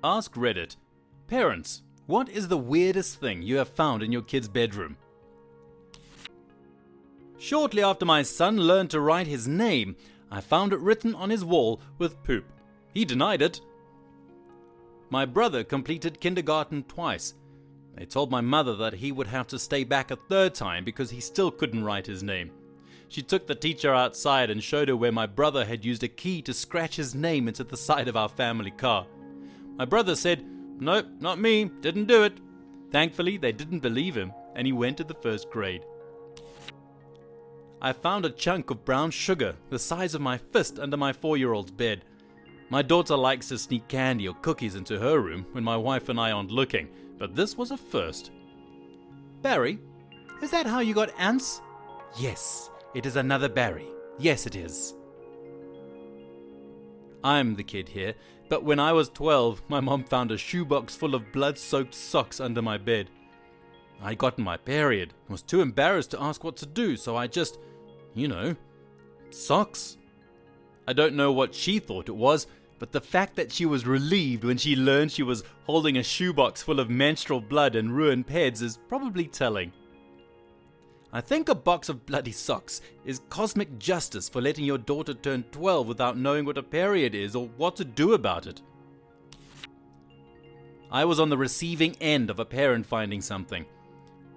AskReddit. Parents, what is the weirdest thing you have found in your kid's bedroom? Shortly after my son learned to write his name, I found it written on his wall with poop. He denied it. My brother completed kindergarten twice. They told my mother that he would have to stay back a third time because he still couldn't write his name. She took the teacher outside and showed her where my brother had used a key to scratch his name into the side of our family car. My brother said, "Nope, not me, didn't do it." Thankfully, they didn't believe him, and he went to the first grade. I found a chunk of brown sugar the size of my fist under my 4-year-old's bed. My daughter likes to sneak candy or cookies into her room when my wife and I aren't looking, but this was a first. Barry, is that how you got ants? Yes, it is another Barry. Yes, it is. I'm the kid here, but when I was 12, my mom found a shoebox full of blood-soaked socks under my bed. I'd gotten my period and was too embarrassed to ask what to do, so I just, socks. I don't know what she thought it was, but the fact that she was relieved when she learned she was holding a shoebox full of menstrual blood and ruined peds is probably telling. I think a box of bloody socks is cosmic justice for letting your daughter turn 12 without knowing what a period is or what to do about it. I was on the receiving end of a parent finding something.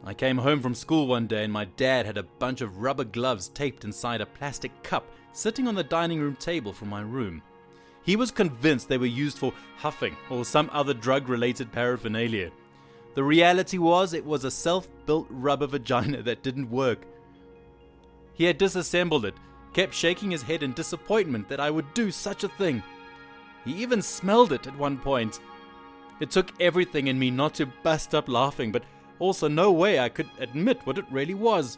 I came home from school one day and my dad had a bunch of rubber gloves taped inside a plastic cup sitting on the dining room table from my room. He was convinced they were used for huffing or some other drug-related paraphernalia. The reality was it was a self-built rubber vagina that didn't work. He had disassembled it, kept shaking his head in disappointment that I would do such a thing. He even smelled it at one point. It took everything in me not to bust up laughing, but also no way I could admit what it really was.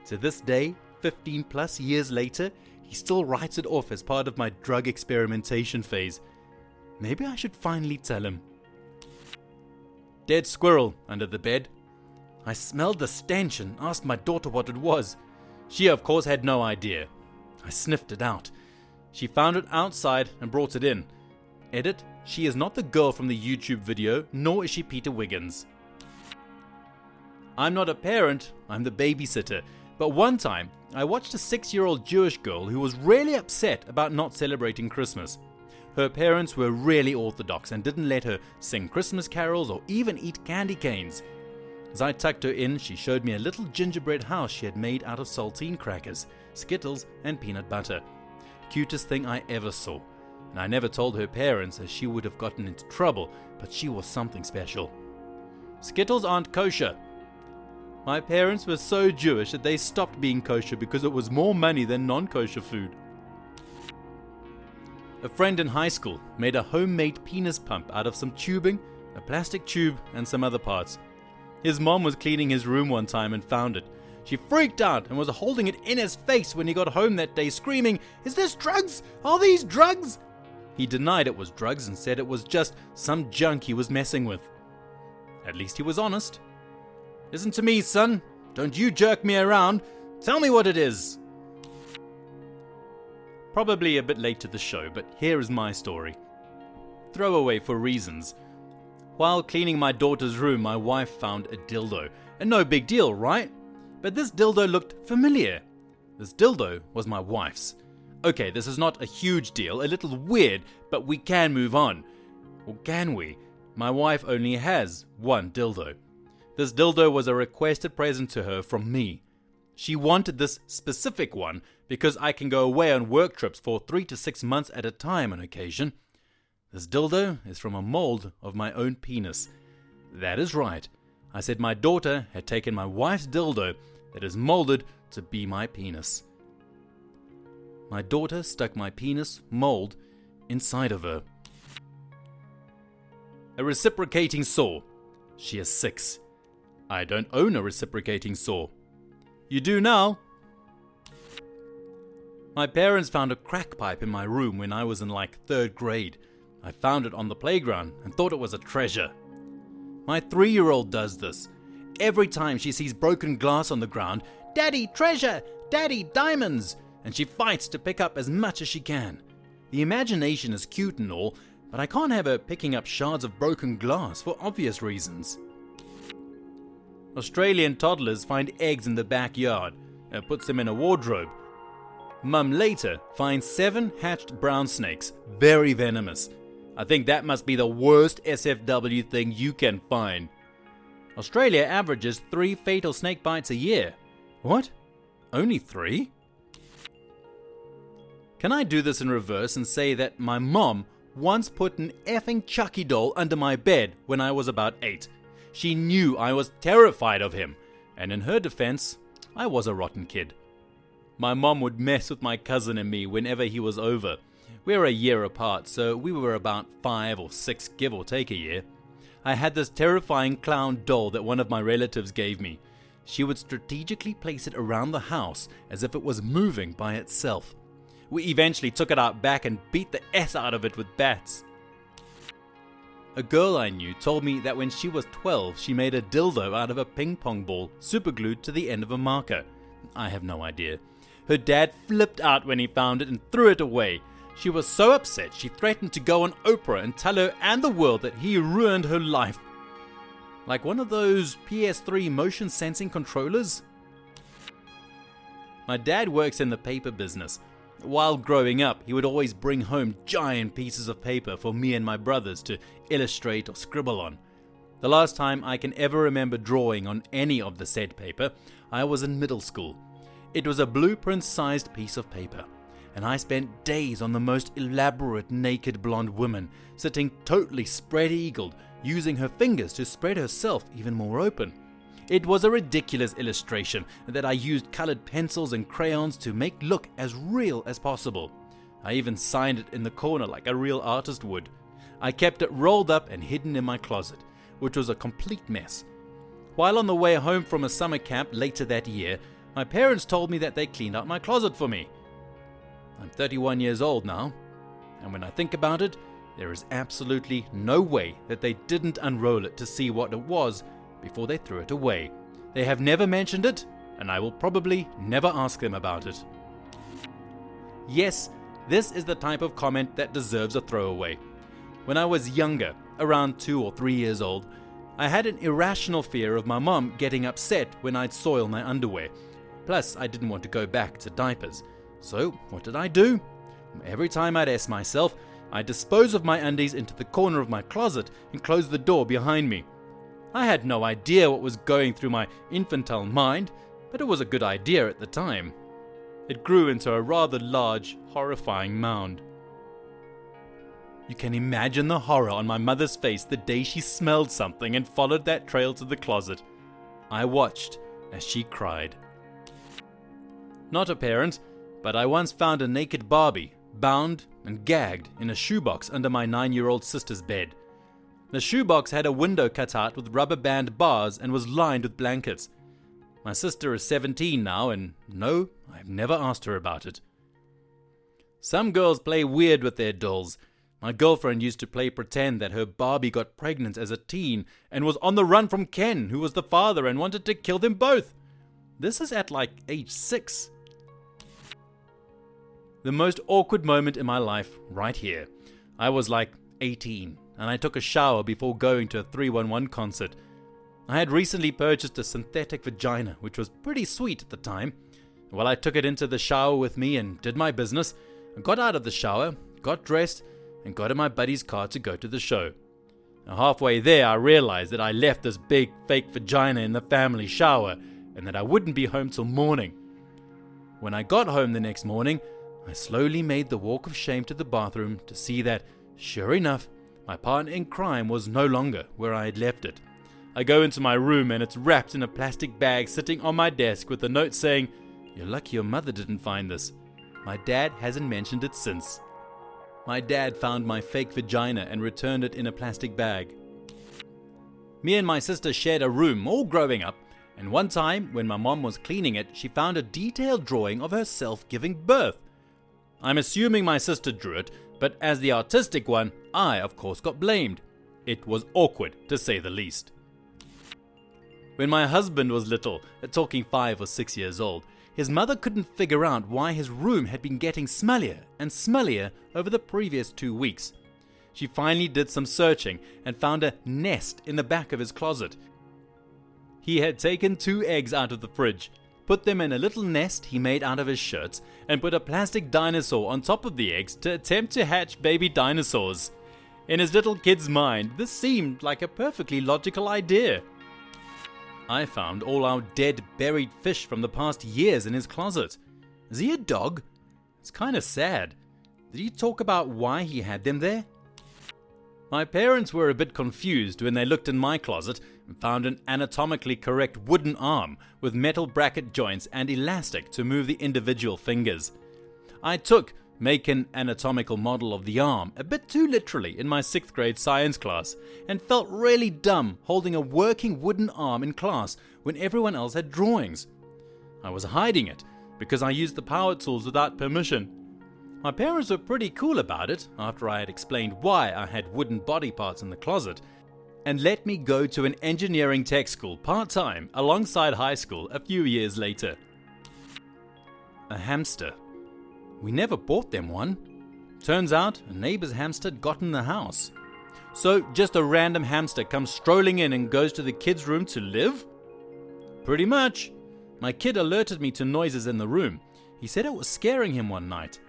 To this day, 15 plus years later, he still writes it off as part of my drug experimentation phase. Maybe I should finally tell him. Dead squirrel under the bed. I smelled the stench and asked my daughter what it was. She of course had no idea. I sniffed it out. She found it outside and brought it in. Edit, she is not the girl from the YouTube video, nor is she Peter Wiggins. I'm not a parent, I'm the babysitter, but one time I watched a 6-year-old Jewish girl who was really upset about not celebrating Christmas. Her parents were really orthodox and didn't let her sing Christmas carols or even eat candy canes. As I tucked her in, she showed me a little gingerbread house she had made out of saltine crackers, Skittles and peanut butter. Cutest thing I ever saw. And I never told her parents as she would have gotten into trouble, but she was something special. Skittles aren't kosher. My parents were so Jewish that they stopped being kosher because it was more money than non-kosher food. A friend in high school made a homemade penis pump out of some tubing, a plastic tube, and some other parts. His mom was cleaning his room one time and found it. She freaked out and was holding it in his face when he got home that day, screaming, "Is this drugs? Are these drugs?" He denied it was drugs and said it was just some junk he was messing with. At least he was honest. "Listen to me, son. Don't you jerk me around. Tell me what it is." Probably a bit late to the show, but here is my story. Throwaway for reasons. While cleaning my daughter's room, my wife found a dildo. And no big deal, right? But this dildo looked familiar. This dildo was my wife's. Okay, this is not a huge deal, a little weird, but we can move on. Or can we? My wife only has one dildo. This dildo was a requested present to her from me. She wanted this specific one because I can go away on work trips for 3 to 6 months at a time on occasion. This dildo is from a mold of my own penis. That is right. I said my daughter had taken my wife's dildo that is molded to be my penis. My daughter stuck my penis mold inside of her. A reciprocating saw. She is 6. I don't own a reciprocating saw. You do now. My parents found a crack pipe in my room when I was in like 3rd grade. I found it on the playground and thought it was a treasure. My 3-year-old does this. Every time she sees broken glass on the ground, "Daddy, treasure! Daddy, diamonds!" and she fights to pick up as much as she can. The imagination is cute and all, but I can't have her picking up shards of broken glass for obvious reasons. Australian toddlers find eggs in the backyard and puts them in a wardrobe. Mum later finds 7 hatched brown snakes, very venomous. I think that must be the worst SFW thing you can find. Australia averages 3 fatal snake bites a year. What? Only 3? Can I do this in reverse and say that my mom once put an effing Chucky doll under my bed when I was about 8. She knew I was terrified of him, and in her defense, I was a rotten kid. My mom would mess with my cousin and me whenever he was over. We were a year apart, so we were about 5 or 6, give or take a year. I had this terrifying clown doll that one of my relatives gave me. She would strategically place it around the house as if it was moving by itself. We eventually took it out back and beat the S out of it with bats. A girl I knew told me that when she was 12, she made a dildo out of a ping pong ball superglued to the end of a marker. I have no idea. Her dad flipped out when he found it and threw it away. She was so upset she threatened to go on Oprah and tell her and the world that he ruined her life. Like one of those PS3 motion sensing controllers? My dad works in the paper business. While growing up, he would always bring home giant pieces of paper for me and my brothers to illustrate or scribble on. The last time I can ever remember drawing on any of the said paper, I was in middle school. It was a blueprint-sized piece of paper, and I spent days on the most elaborate naked blonde woman, sitting totally spread-eagled, using her fingers to spread herself even more open. It was a ridiculous illustration that I used colored pencils and crayons to make look as real as possible. I even signed it in the corner like a real artist would. I kept it rolled up and hidden in my closet, which was a complete mess. While on the way home from a summer camp later that year, my parents told me that they cleaned out my closet for me. I'm 31 years old now, and when I think about it, there is absolutely no way that they didn't unroll it to see what it was before they threw it away. They have never mentioned it, and I will probably never ask them about it. Yes, this is the type of comment that deserves a throwaway. When I was younger, around 2 or 3 years old, I had an irrational fear of my mom getting upset when I'd soil my underwear. Plus, I didn't want to go back to diapers. So, what did I do? Every time I'd ask myself, I'd dispose of my undies into the corner of my closet and close the door behind me. I had no idea what was going through my infantile mind, but it was a good idea at the time. It grew into a rather large, horrifying mound. You can imagine the horror on my mother's face the day she smelled something and followed that trail to the closet. I watched as she cried. Not a parent, but I once found a naked Barbie, bound and gagged in a shoebox under my 9-year-old sister's bed. The shoebox had a window cut out with rubber band bars and was lined with blankets. My sister is 17 now, and no, I've never asked her about it. Some girls play weird with their dolls. My girlfriend used to play pretend that her Barbie got pregnant as a teen and was on the run from Ken, who was the father and wanted to kill them both. This is at like age 6. The most awkward moment in my life, right here. I was like 18, and I took a shower before going to a 311 concert. I had recently purchased a synthetic vagina, which was pretty sweet at the time. Well, I took it into the shower with me and did my business. I got out of the shower, got dressed, and got in my buddy's car to go to the show. Now, halfway there, I realized that I left this big fake vagina in the family shower and that I wouldn't be home till morning. When I got home the next morning, I slowly made the walk of shame to the bathroom to see that, sure enough, my partner in crime was no longer where I had left it. I go into my room and it's wrapped in a plastic bag sitting on my desk with a note saying, "You're lucky your mother didn't find this. My dad hasn't mentioned it since." My dad found my fake vagina and returned it in a plastic bag. Me and my sister shared a room all growing up, and one time when my mom was cleaning it, she found a detailed drawing of herself giving birth. I'm assuming my sister drew it, but as the artistic one, I of course got blamed. It was awkward, to say the least. When my husband was little, talking 5 or 6 years old, his mother couldn't figure out why his room had been getting smellier and smellier over the previous 2 weeks. She finally did some searching and found a nest in the back of his closet. He had taken 2 eggs out of the fridge, put them in a little nest he made out of his shirts, and put a plastic dinosaur on top of the eggs to attempt to hatch baby dinosaurs. In his little kid's mind, this seemed like a perfectly logical idea. I found all our dead, buried fish from the past years in his closet. Is he a dog? It's kinda sad. Did he talk about why he had them there? My parents were a bit confused when they looked in my closet and found an anatomically correct wooden arm with metal bracket joints and elastic to move the individual fingers. I took make an anatomical model of the arm a bit too literally in my 6th grade science class and felt really dumb holding a working wooden arm in class when everyone else had drawings. I was hiding it because I used the power tools without permission. My parents were pretty cool about it after I had explained why I had wooden body parts in the closet and let me go to an engineering tech school part-time alongside high school a few years later. A hamster. We never bought them one. Turns out a neighbor's hamster got in the house. So just a random hamster comes strolling in and goes to the kid's room to live? Pretty much. My kid alerted me to noises in the room. He said it was scaring him one night.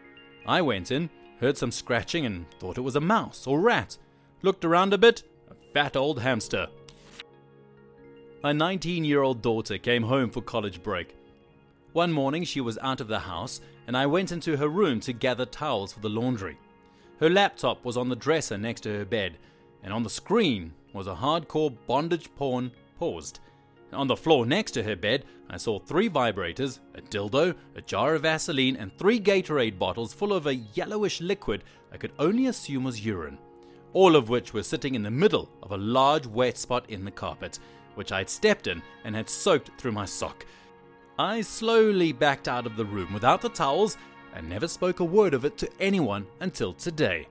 I went in, heard some scratching and thought it was a mouse or rat. Looked around a bit, a fat old hamster. My 19-year-old daughter came home for college break. One morning she was out of the house and I went into her room to gather towels for the laundry. Her laptop was on the dresser next to her bed, and on the screen was a hardcore bondage porn paused. On the floor next to her bed, I saw 3 vibrators, a dildo, a jar of Vaseline, and 3 Gatorade bottles full of a yellowish liquid I could only assume was urine, all of which were sitting in the middle of a large wet spot in the carpet, which I had stepped in and had soaked through my sock. I slowly backed out of the room without the towels and never spoke a word of it to anyone until today.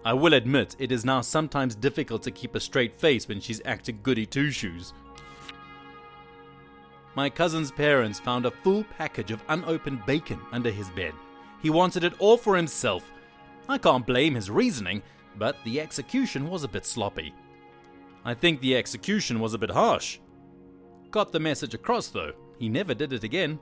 I will admit it is now sometimes difficult to keep a straight face when she's acting goody two-shoes. My cousin's parents found a full package of unopened bacon under his bed. He wanted it all for himself. I can't blame his reasoning, but the execution was a bit sloppy. I think the execution was a bit harsh. Got the message across though, he never did it again.